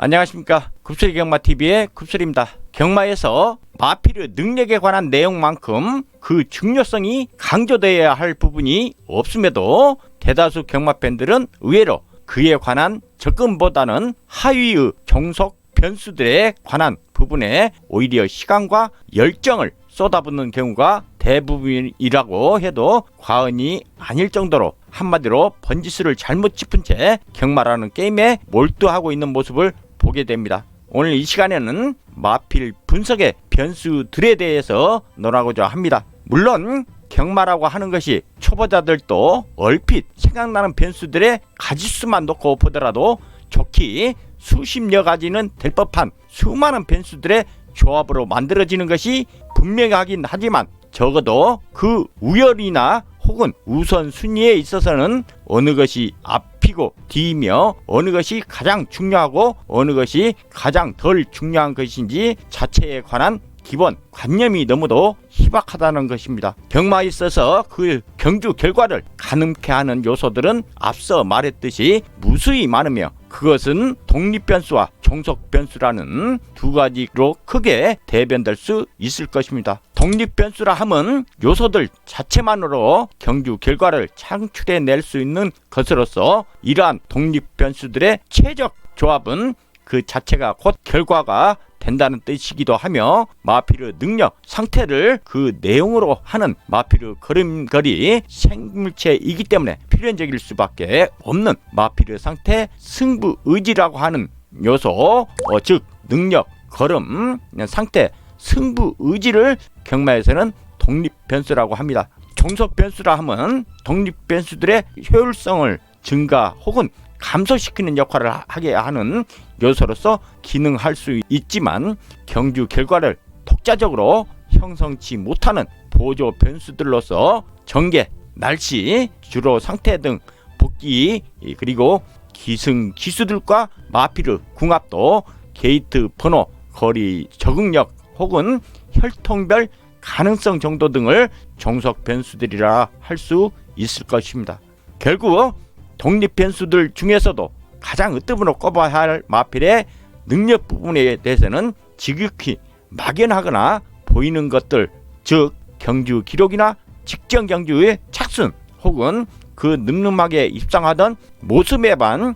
안녕하십니까. kup소리 경마TV의 kup소리입니다. 경마에서 마필의 능력에 관한 내용만큼 그 중요성이 강조되어야 할 부분이 없음에도 대다수 경마팬들은 의외로 그에 관한 접근보다는 하위의 종속 변수들에 관한 부분에 오히려 시간과 열정을 쏟아붓는 경우가 대부분이라고 해도 과언이 아닐 정도로 한마디로 번지수를 잘못 짚은 채 경마라는 게임에 몰두하고 있는 모습을 보게 됩니다. 오늘 이 시간에는 마필 분석의 변수들에 대해서 논하고자 합니다. 물론 경마라고 하는 것이 초보자들도 얼핏 생각나는 변수들의 가지수만 놓고 보더라도 좋게 수십여 가지는 될 법한 수많은 변수들의 조합으로 만들어지는 것이 분명하긴 하지만 적어도 그 우열이나 혹은 우선순위에 있어서는 어느 것이 앞이고 뒤이며 어느 것이 가장 중요하고 어느 것이 가장 덜 중요한 것인지 자체에 관한 기본 관념이 너무도 희박하다는 것입니다. 경마에 있어서 그 경주 결과를 가늠케 하는 요소들은 앞서 말했듯이 무수히 많으며 그것은 독립변수와 종속변수라는 두 가지로 크게 대변될 수 있을 것입니다. 독립변수라 함은 요소들 자체만으로 경주 결과를 창출해낼 수 있는 것으로서 이러한 독립변수들의 최적 조합은 그 자체가 곧 결과가 된다는 뜻이기도 하며 마필의 능력, 상태를 그 내용으로 하는 마필의 걸음걸이 생물체이기 때문에 필연적일 수밖에 없는 마필의 상태, 승부 의지라고 하는 요소, 즉 능력, 걸음, 상태, 승부 의지를 경마에서는 독립변수라고 합니다. 종속변수라 하면 독립변수들의 효율성을 증가 혹은 감소시키는 역할을 하게 하는 요소로서 기능할 수 있지만 경주 결과를 독자적으로 형성치 못하는 보조 변수들로서 전개, 날씨, 주로 상태 등 복귀 그리고 기승 기수들과 마필의 궁합도 게이트 번호, 거리 적응력 혹은 혈통별 가능성 정도 등을 종속 변수들이라 할 수 있을 것입니다. 결국 독립 변수들 중에서도 가장 으뜸으로 꼽아야 할 마필의 능력 부분에 대해서는 지극히 막연하거나 보이는 것들, 즉 경주 기록이나 직전 경주의 착순 혹은 그 늠름하게 입상하던 모습에만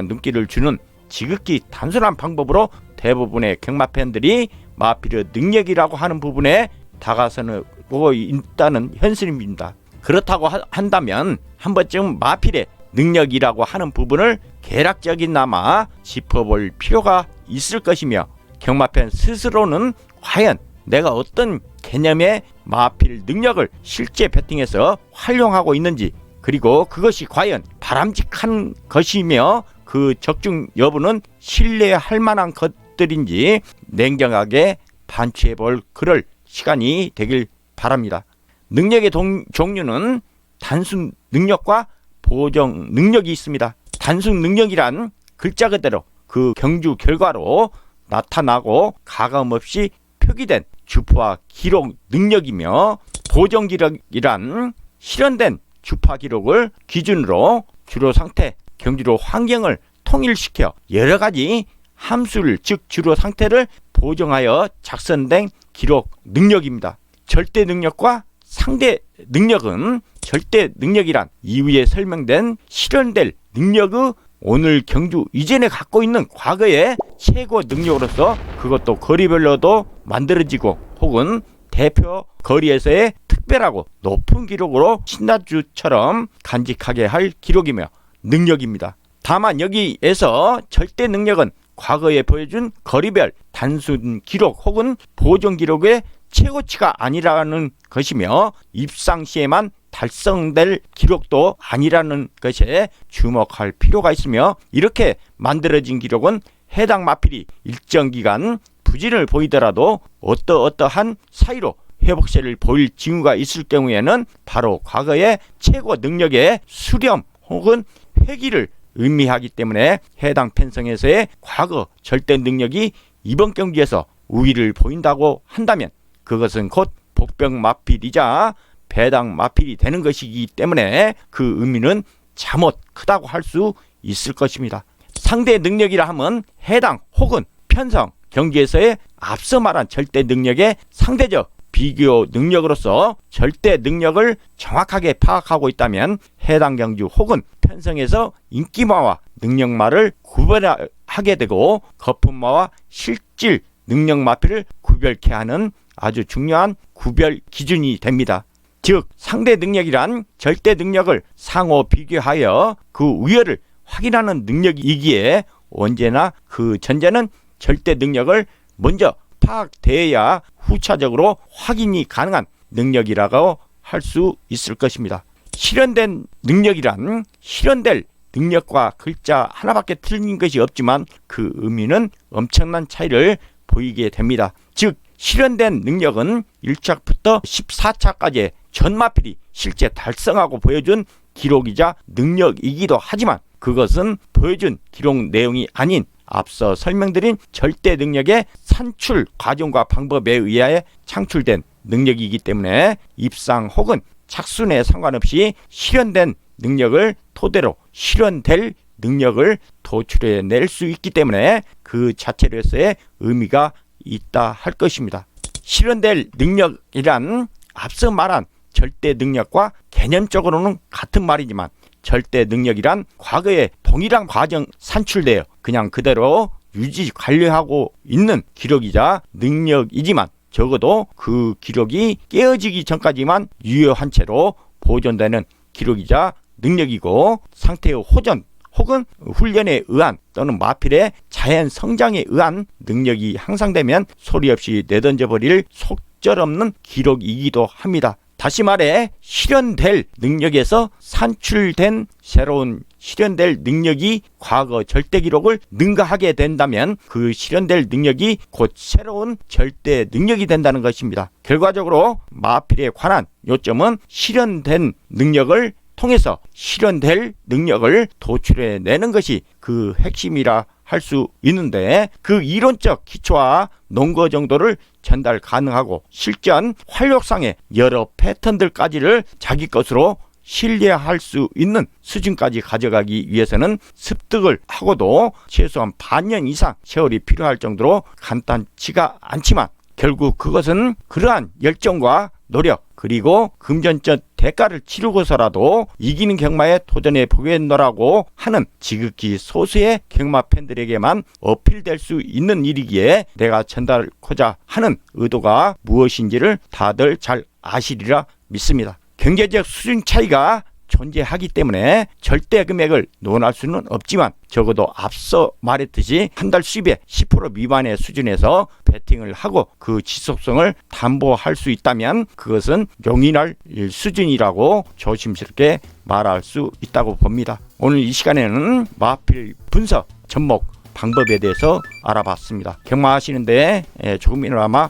눈길을 주는 지극히 단순한 방법으로 대부분의 경마팬들이 마필의 능력이라고 하는 부분에 다가서고 있다는 현실입니다. 그렇다고 한다면 한 번쯤 마필의 능력이라고 하는 부분을 개략적이나마 짚어볼 필요가 있을 것이며 경마팬 스스로는 과연 내가 어떤 개념의 마필 능력을 실제 배팅에서 활용하고 있는지 그리고 그것이 과연 바람직한 것이며 그 적중 여부는 신뢰할 만한 것들인지 냉정하게 반추해볼 그럴 시간이 되길 바랍니다. 능력의 종류는 단순 능력과 보정 능력이 있습니다. 단순 능력이란 글자 그대로 그 경주 결과로 나타나고 가감없이 표기된 주파 기록 능력이며 보정 기록이란 실현된 주파 기록을 기준으로 주로 상태, 경주로 환경을 통일시켜 여러 가지 함수를 즉 주로 상태를 보정하여 작성된 기록 능력입니다. 절대 능력과 상대 능력은 절대 능력이란 이후에 설명된 실현될 능력의 오늘 경주 이전에 갖고 있는 과거의 최고 능력으로서 그것도 거리별로도 만들어지고 혹은 대표 거리에서의 특별하고 높은 기록으로 신라주처럼 간직하게 할 기록이며 능력입니다. 다만 여기에서 절대 능력은 과거에 보여준 거리별 단순 기록 혹은 보정 기록의 최고치가 아니라는 것이며 입상 시에만 달성될 기록도 아니라는 것에 주목할 필요가 있으며 이렇게 만들어진 기록은 해당 마필이 일정 기간 부진을 보이더라도 어떠한 사이로 회복세를 보일 징후가 있을 경우에는 바로 과거의 최고 능력의 수렴 혹은 회귀를 의미하기 때문에 해당 편성에서의 과거 절대 능력이 이번 경기에서 우위를 보인다고 한다면 그것은 곧 복병 마필이자 배당 마필이 되는 것이기 때문에 그 의미는 잠옷 크다고 할 수 있을 것입니다. 상대 능력이라 하면 해당 혹은 편성, 경지에서의 앞서 말한 절대 능력의 상대적 비교 능력으로서 절대 능력을 정확하게 파악하고 있다면 해당 경주 혹은 편성에서 인기마와 능력마를 구별하게 되고 거품마와 실질 능력마피를 구별케 하는 아주 중요한 구별 기준이 됩니다. 즉 상대 능력이란 절대 능력을 상호 비교하여 그 우열을 확인하는 능력이기에 언제나 그 전제는 절대 능력을 먼저 파악되어야 후차적으로 확인이 가능한 능력이라고 할 수 있을 것입니다. 실현된 능력이란 실현될 능력과 글자 하나밖에 틀린 것이 없지만 그 의미는 엄청난 차이를 보이게 됩니다. 즉 실현된 능력은 1차부터 14차까지의 전마필이 실제 달성하고 보여준 기록이자 능력이기도 하지만 그것은 보여준 기록 내용이 아닌 앞서 설명드린 절대 능력의 산출 과정과 방법에 의하여 창출된 능력이기 때문에 입상 혹은 착순에 상관없이 실현된 능력을 토대로 실현될 능력을 도출해낼 수 있기 때문에 그 자체로서의 의미가 있다 할 것입니다. 실현될 능력이란 앞서 말한 절대 능력과 개념적으로는 같은 말이지만 절대 능력이란 과거에 동일한 과정 산출되어 그냥 그대로 유지 관리하고 있는 기록이자 능력이지만 적어도 그 기록이 깨어지기 전까지만 유효한 채로 보존되는 기록이자 능력이고 상태의 호전 혹은 훈련에 의한 또는 마필의 자연 성장에 의한 능력이 향상되면 소리 없이 내던져버릴 속절없는 기록이기도 합니다. 다시 말해 실현될 능력에서 산출된 새로운 실현될 능력이 과거 절대 기록을 능가하게 된다면 그 실현될 능력이 곧 새로운 절대 능력이 된다는 것입니다. 결과적으로 마필에 관한 요점은 실현된 능력을 통해서 실현될 능력을 도출해내는 것이 그 핵심이라 할 수 있는데 그 이론적 기초와 논거 정도를 전달 가능하고 실전 활용상의 여러 패턴들까지를 자기 것으로 신뢰할 수 있는 수준까지 가져가기 위해서는 습득을 하고도 최소한 반년 이상 세월이 필요할 정도로 간단치가 않지만 결국 그것은 그러한 열정과 노력 그리고 금전적 대가를 치르고서라도 이기는 경마에 도전해 보겠노라고 하는 지극히 소수의 경마 팬들에게만 어필될 수 있는 일이기에 내가 전달하고자 하는 의도가 무엇인지를 다들 잘 아시리라 믿습니다. 경제적 수준 차이가 존재하기 때문에 절대 금액을 논할 수는 없지만 적어도 앞서 말했듯이 한 달 수입의 10% 미만의 수준에서 베팅을 하고 그 지속성을 담보할 수 있다면 그것은 용인할 수준이라고 조심스럽게 말할 수 있다고 봅니다. 오늘 이 시간에는 마필 분석 접목 방법에 대해서 알아봤습니다. 경마하시는데 조금이나마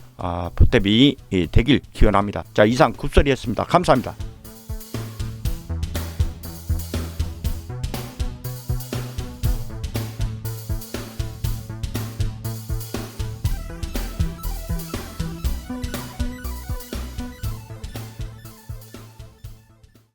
보탬이 되길 기원합니다. 자, 이상 굽소리였습니다. 감사합니다.